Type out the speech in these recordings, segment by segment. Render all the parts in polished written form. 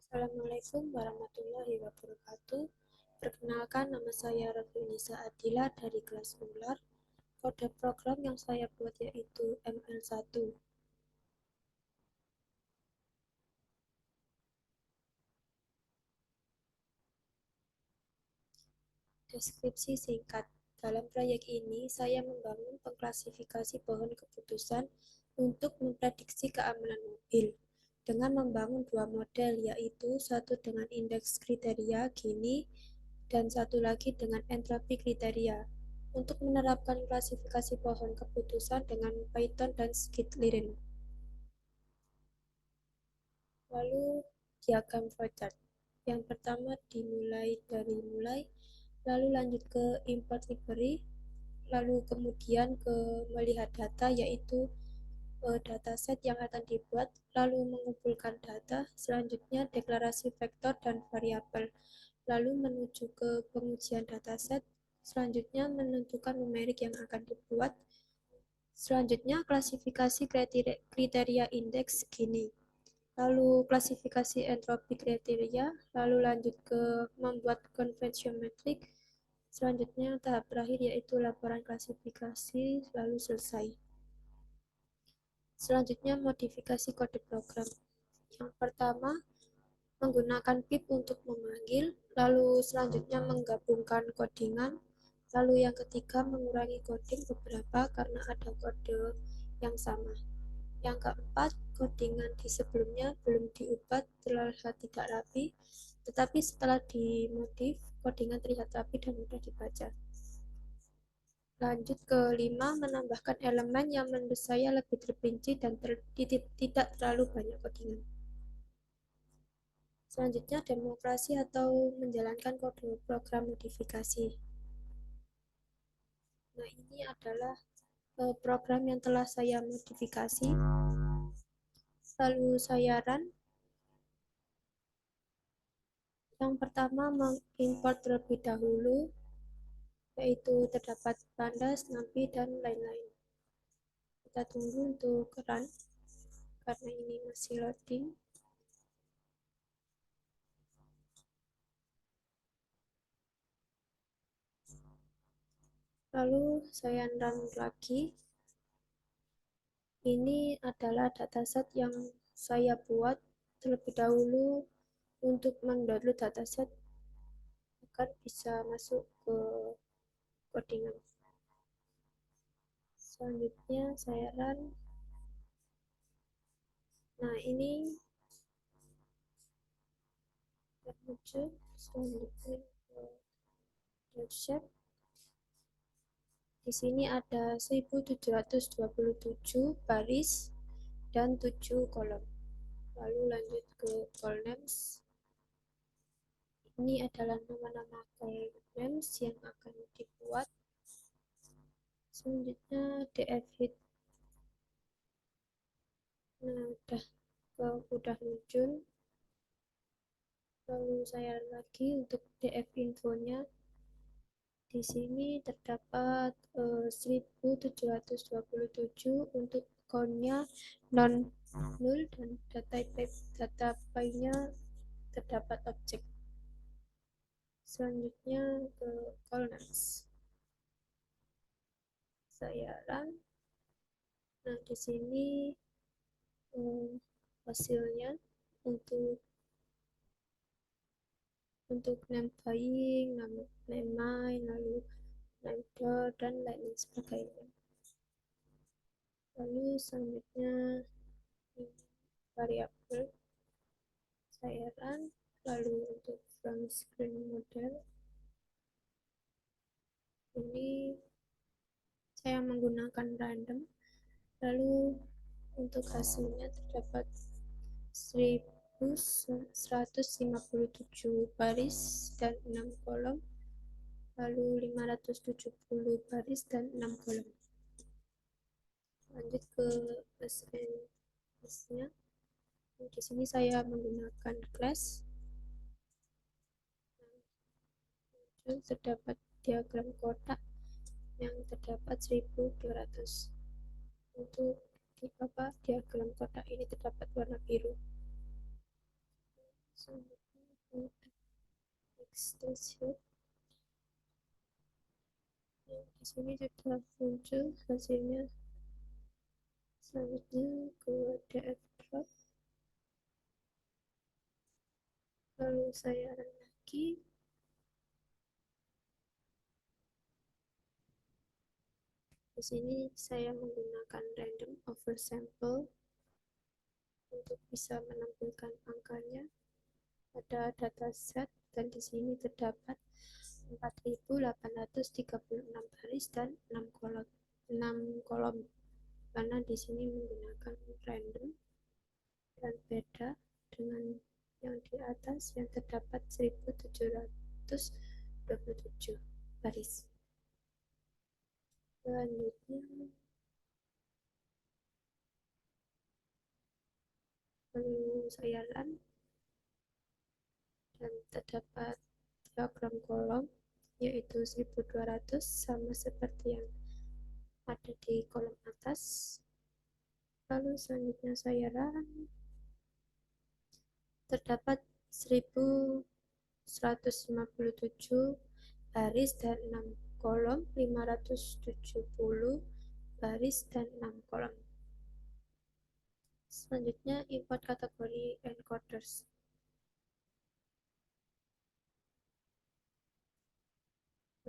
Assalamualaikum warahmatullahi wabarakatuh. Perkenalkan, nama saya Raffinisa Adila dari kelas Ular. Kode program yang saya buat yaitu ML1. Deskripsi singkat. Dalam proyek ini, saya membangun pengklasifikasi pohon keputusan untuk memprediksi keamanan mobil dengan membangun dua model, yaitu satu dengan indeks kriteria Gini dan satu lagi dengan entropi kriteria untuk menerapkan klasifikasi pohon keputusan dengan Python dan Scikit-learn. Lalu diagram flowchart. Yang pertama dimulai dari mulai, lalu lanjut ke import library, lalu kemudian ke melihat data, yaitu dataset yang akan dibuat, lalu mengumpulkan data, selanjutnya deklarasi vektor dan variabel, lalu menuju ke pengujian dataset, selanjutnya menentukan numerik yang akan dibuat, selanjutnya klasifikasi kriteria indeks Gini, lalu klasifikasi entropi kriteria, lalu lanjut ke membuat convention metric, selanjutnya tahap terakhir yaitu laporan klasifikasi, lalu selesai. Selanjutnya modifikasi kode program. Yang pertama, menggunakan pip untuk memanggil, lalu selanjutnya menggabungkan codingan, lalu yang ketiga mengurangi coding beberapa karena ada kode yang sama. Yang keempat, codingan di sebelumnya belum diubah terlihat tidak rapi, tetapi setelah dimodif, codingan terlihat rapi dan mudah dibaca. Lanjut ke 5, menambahkan elemen yang menurut saya lebih terperinci dan tidak terlalu banyak codingan. Selanjutnya, demokrasi atau menjalankan kode program modifikasi. Nah, ini adalah program yang telah saya modifikasi. Lalu saya run. Yang pertama, mengimport terlebih dahulu, yaitu terdapat pandas, napi, dan lain-lain. Kita tunggu untuk run, karena ini masih loading. Lalu saya run lagi. Ini adalah dataset yang saya buat terlebih dahulu untuk mendownload dataset agar bisa masuk ke codingan. Selanjutnya saya run. Nah, ini terwujud. Selanjutnya shape. Di sini ada 1727 baris dan 7 kolom. Lalu lanjut ke call names. Ini adalah nama-nama call names yang akan dibuat. Selanjutnya df hit. Nah, udah muncul. Lalu saya lagi untuk df infonya. Di sini terdapat 1727 untuk count-nya non null dan data nya terdapat objek. Selanjutnya ke columns. Saya run. Nah, di sini hasilnya untuk name buying, name mine, lalu name door, dan lain sebagainya. Lalu selanjutnya variabel saya run. Lalu untuk front screen model ini saya menggunakan random. Lalu untuk hasilnya terdapat 1157 baris dan 6 kolom, lalu 570 baris dan 6 kolom. Lanjut ke SNS-nya. Di sini saya menggunakan class. Terdapat diagram kotak yang terdapat 1200. Untuk diagram kotak ini terdapat warna biru. Extension. Di sini sudah muncul hasilnya. Selanjutnya ke DF drop, lalu saya run lagi. Di sini saya menggunakan random oversample untuk bisa menampilkan angkanya pada dataset, dan di sini terdapat 4.836 baris dan 6 kolom. 6 kolom karena di sini menggunakan random, dan beda dengan yang di atas yang terdapat 1.727 baris. Selanjutnya lalu saya run, dan terdapat diagram kolom yaitu 1200 sama seperti yang ada di kolom atas. Lalu selanjutnya saya run, terdapat 1157 baris dan 6 kolom, 570 baris dan 6 kolom. Selanjutnya import kategori encoders.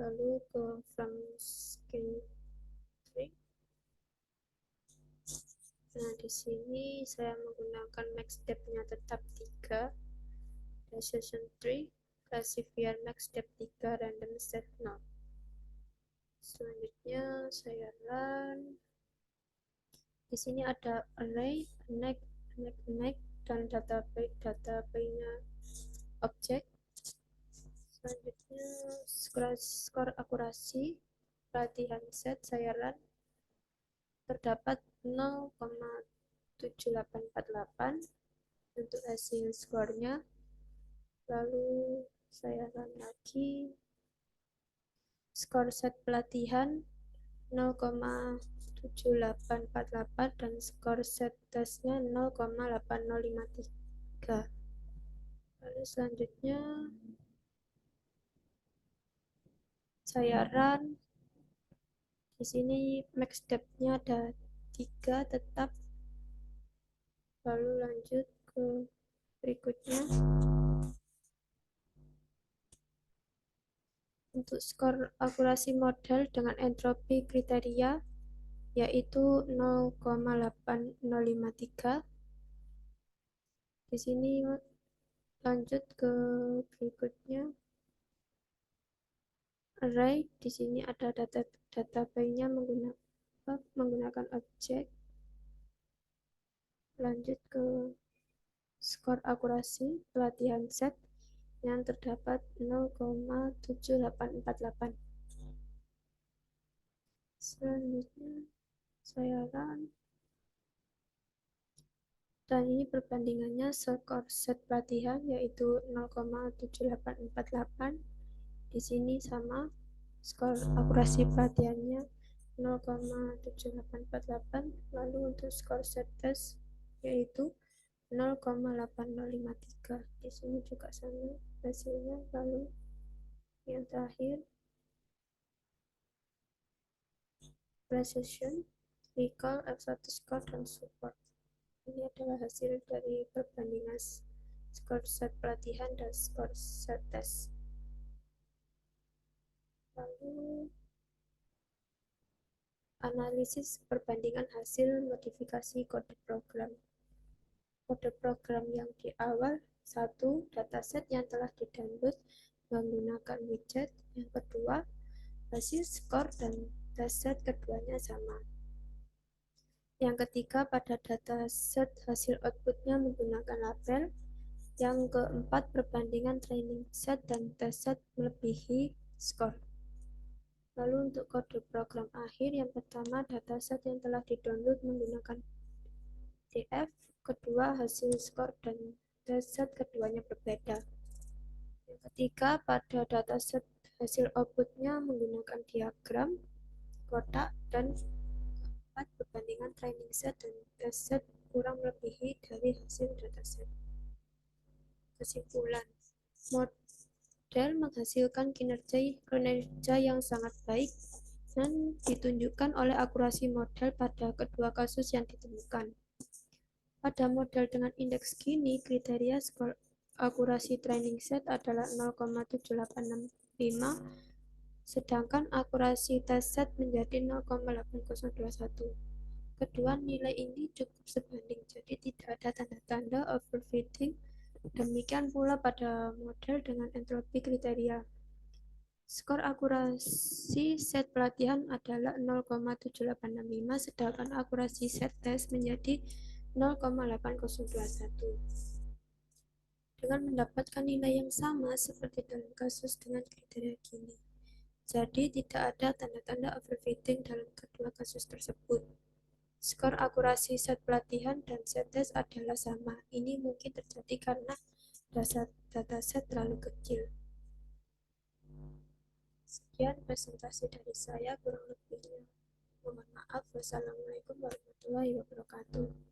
Lalu ke from skin tree. Nah, di sini saya menggunakan max depth-nya tetap 3, precision 3, classifier max depth 3, random set 0. Selanjutnya saya run. Di sini ada array, connect, dan database-nya objek. Selanjutnya skor akurasi pelatihan set saya run, terdapat 0,7848 untuk hasil skornya. Lalu saya run lagi, skor set pelatihan 0,7848 dan skor set tesnya 0,8053. Lalu selanjutnya saya run. Di sini max depth-nya ada 3 tetap. Lalu lanjut ke berikutnya. Untuk skor akurasi model dengan entropi kriteria yaitu 0,8053. Di sini lanjut ke berikutnya. Array, di sini ada database-nya menggunakan objek. Lanjut ke skor akurasi pelatihan set yang terdapat 0,7848. Selanjutnya saya run, dan ini perbandingannya skor set pelatihan yaitu 0,7848. Di sini sama skor akurasi pelatihannya 0,7848. Lalu untuk skor set test yaitu 0,8053. Di sini juga sama hasilnya. Lalu yang terakhir precision, recall, F1 score, dan support. Ini adalah hasil dari perbandingan skor set pelatihan dan skor set test. Lalu analisis perbandingan hasil modifikasi kode program. Kode program yang di awal, 1. Dataset yang telah di-download menggunakan widget. Yang kedua, hasil skor dan dataset keduanya sama. Yang ketiga, pada dataset hasil outputnya menggunakan label. Yang keempat, perbandingan training set dan test set melebihi skor. Lalu untuk kode program akhir, yang pertama dataset yang telah di-download menggunakan DF, kedua hasil skor dan dataset keduanya berbeda. Yang ketiga, pada dataset hasil outputnya menggunakan diagram, kotak, dan keempat perbandingan training set dan test set kurang melebihi dari hasil dataset. kesimpulan. Model menghasilkan kinerja yang sangat baik dan ditunjukkan oleh akurasi model pada kedua kasus yang ditemukan. Pada model dengan indeks gini, kriteria skor akurasi training set adalah 0,7865, sedangkan akurasi test set menjadi 0,8021. Kedua nilai ini cukup sebanding, jadi tidak ada tanda-tanda overfitting. Demikian pula pada model dengan entropi kriteria. Skor akurasi set pelatihan adalah 0,7865, sedangkan akurasi set tes menjadi 0,8021. Dengan mendapatkan nilai yang sama seperti dalam kasus dengan kriteria gini. Jadi tidak ada tanda-tanda overfitting dalam kedua kasus tersebut. Skor akurasi set pelatihan dan set tes adalah sama. Ini mungkin terjadi karena dataset terlalu kecil. Sekian presentasi dari saya, kurang lebihnya mohon maaf. Wassalamualaikum warahmatullahi wabarakatuh.